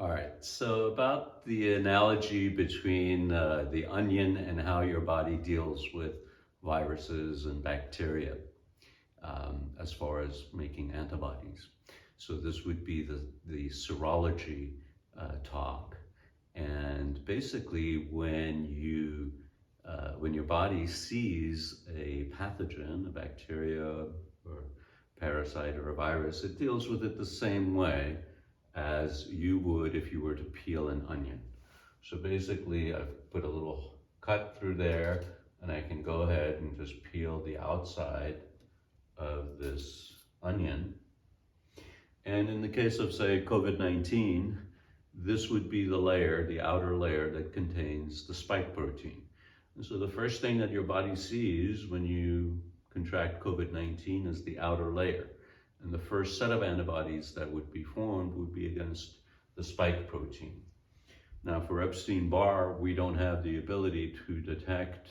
All right, so about the analogy between the onion and how your body deals with viruses and bacteria as far as making antibodies. So this would be the serology talk. And basically when your body sees a pathogen, a bacteria or parasite or a virus, it deals with it the same way as you would if you were to peel an onion. So basically I've put a little cut through there and I can go ahead and just peel the outside of this onion. And in the case of, say, COVID-19, this would be the layer, the outer layer that contains the spike protein. And so the first thing that your body sees when you contract COVID-19 is the outer layer. And the first set of antibodies that would be formed would be against the spike protein. Now for Epstein Barr, we don't have the ability to detect,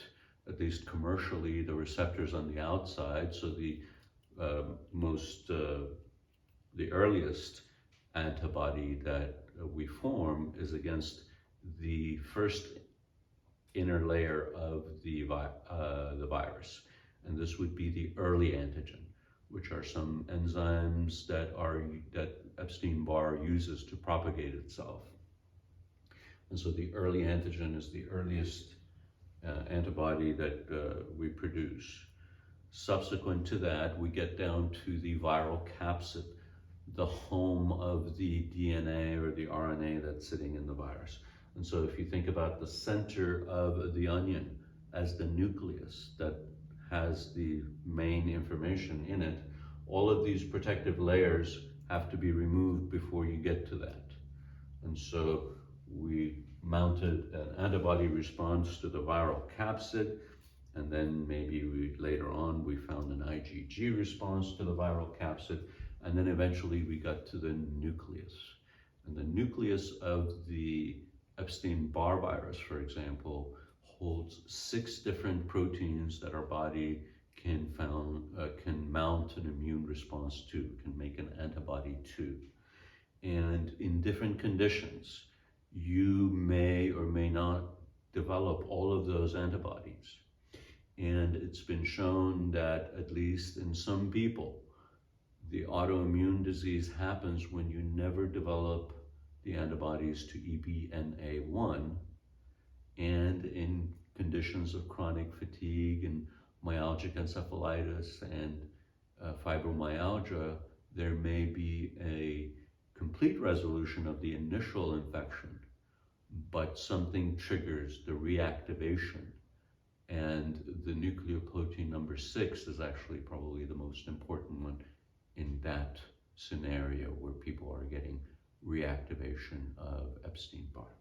at least commercially, the receptors on the outside. So the earliest antibody that we form is against the first inner layer of the virus. And this would be the early antigen, which are some enzymes that Epstein Barr uses to propagate itself. And so the early antigen is the earliest antibody that we produce. Subsequent to that, we get down to the viral capsid, the home of the DNA or the RNA that's sitting in the virus. And so if you think about the center of the onion as the nucleus that has the main information in it, all of these protective layers have to be removed before you get to that. And so we mounted an antibody response to the viral capsid, and then maybe later on we found an IgG response to the viral capsid, and then eventually we got to the nucleus. And the nucleus of the Epstein Barr virus, for example, holds 6 different proteins that our body can mount an immune response to, can make an antibody to. And in different conditions, you may or may not develop all of those antibodies. And it's been shown that at least in some people, the autoimmune disease happens when you never develop the antibodies to EBNA1, and in conditions of chronic fatigue and myalgic encephalitis and fibromyalgia, there may be a complete resolution of the initial infection, but something triggers the reactivation. And the nucleoprotein number 6 is actually probably the most important one in that scenario where people are getting reactivation of Epstein Barr.